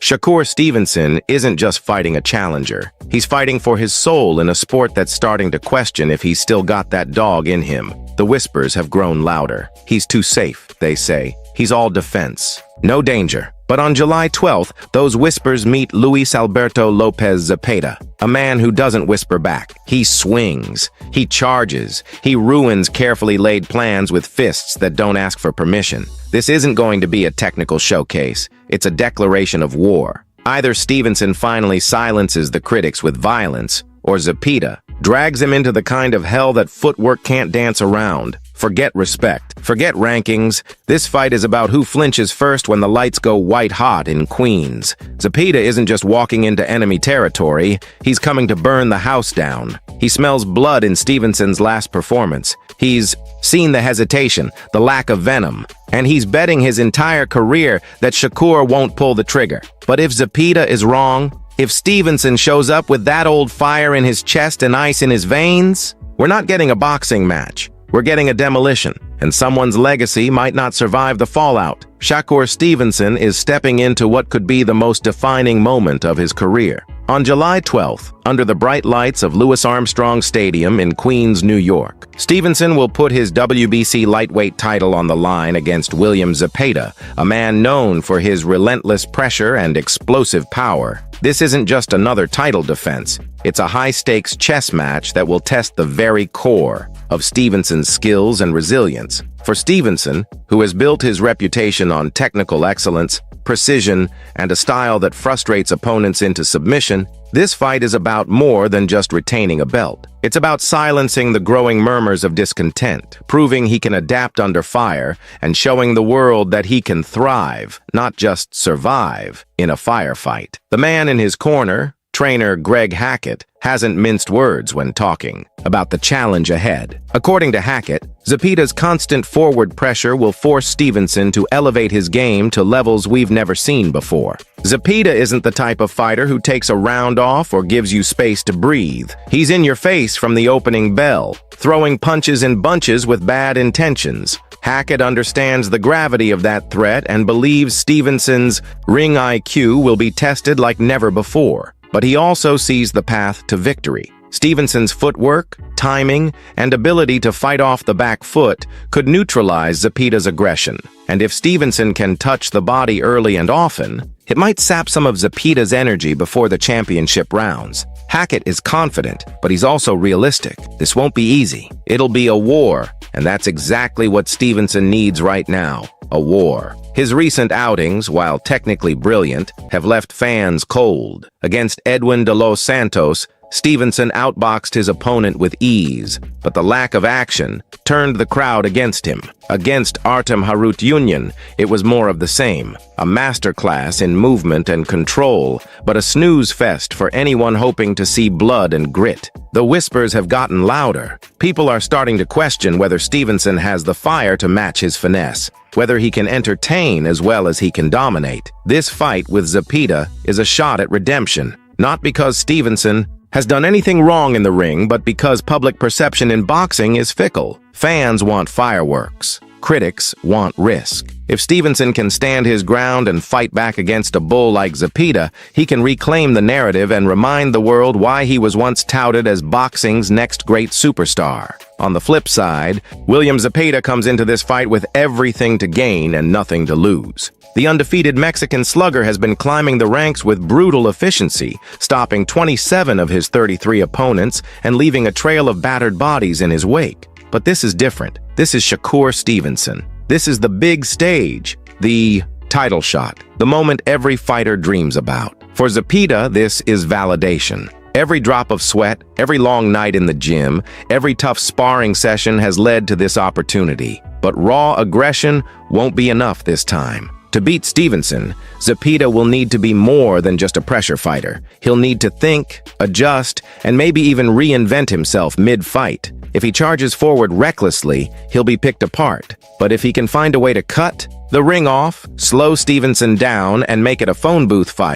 Shakur Stevenson isn't just fighting a challenger. He's fighting for his soul in a sport that's starting to question if he's still got that dog in him. The whispers have grown louder. He's too safe, they say. He's all defense. No danger. But on July 12th, those whispers meet Luis Alberto Lopez Zepeda, a man who doesn't whisper back. He swings. He charges. He ruins carefully laid plans with fists that don't ask for permission. This isn't going to be a technical showcase. It's a declaration of war. Either Stevenson finally silences the critics with violence, or Zepeda drags him into the kind of hell that footwork can't dance around. Forget respect. Forget rankings. This fight is about who flinches first when the lights go white-hot in Queens. Zepeda isn't just walking into enemy territory. He's coming to burn the house down. He smells blood in Stevenson's last performance. He's seen the hesitation, the lack of venom, and he's betting his entire career that Shakur won't pull the trigger. But if Zepeda is wrong, if Stevenson shows up with that old fire in his chest and ice in his veins, we're not getting a boxing match. We're getting a demolition, and someone's legacy might not survive the fallout. Shakur Stevenson is stepping into what could be the most defining moment of his career. On July 12th, under the bright lights of Louis Armstrong Stadium in Queens, New York, Stevenson will put his WBC lightweight title on the line against William Zepeda, a man known for his relentless pressure and explosive power. This isn't just another title defense. It's a high-stakes chess match that will test the very core of Stevenson's skills and resilience. For Stevenson, who has built his reputation on technical excellence, precision, and a style that frustrates opponents into submission, this fight is about more than just retaining a belt. It's about silencing the growing murmurs of discontent, proving he can adapt under fire, and showing the world that he can thrive, not just survive, in a firefight. The man in his corner, trainer Greg Hackett, hasn't minced words when talking about the challenge ahead. According to Hackett, Zepeda's constant forward pressure will force Stevenson to elevate his game to levels we've never seen before. Zepeda isn't the type of fighter who takes a round off or gives you space to breathe. He's in your face from the opening bell, throwing punches in bunches with bad intentions. Hackett understands the gravity of that threat and believes Stevenson's ring IQ will be tested like never before. But he also sees the path to victory. Stevenson's footwork, timing, and ability to fight off the back foot could neutralize Zepeda's aggression. And if Stevenson can touch the body early and often, it might sap some of Zepeda's energy before the championship rounds. Hackett is confident, but he's also realistic. This won't be easy. It'll be a war, and that's exactly what Stevenson needs right now, a war. His recent outings, while technically brilliant, have left fans cold. Against Edwin de los Santos, Stevenson outboxed his opponent with ease, but the lack of action turned the crowd against him. Against Artem Harutyunyan, it was more of the same, a masterclass in movement and control, but a snooze fest for anyone hoping to see blood and grit. The whispers have gotten louder. People are starting to question whether Stevenson has the fire to match his finesse, whether he can entertain as well as he can dominate. This fight with Zepeda is a shot at redemption, not because Stevenson has done anything wrong in the ring, but because public perception in boxing is fickle. Fans want fireworks. Critics want risk. If Stevenson can stand his ground and fight back against a bull like Zepeda, he can reclaim the narrative and remind the world why he was once touted as boxing's next great superstar. On the flip side, William Zepeda comes into this fight with everything to gain and nothing to lose. The undefeated Mexican slugger has been climbing the ranks with brutal efficiency, stopping 27 of his 33 opponents and leaving a trail of battered bodies in his wake. But this is different. This is Shakur Stevenson. This is the big stage, the title shot, the moment every fighter dreams about. For Zepeda, this is validation. Every drop of sweat, every long night in the gym, every tough sparring session has led to this opportunity. But raw aggression won't be enough this time. To beat Stevenson, Zepeda will need to be more than just a pressure fighter. He'll need to think, adjust, and maybe even reinvent himself mid-fight. If he charges forward recklessly, he'll be picked apart. But if he can find a way to cut the ring off, slow Stevenson down, and make it a phone booth fight,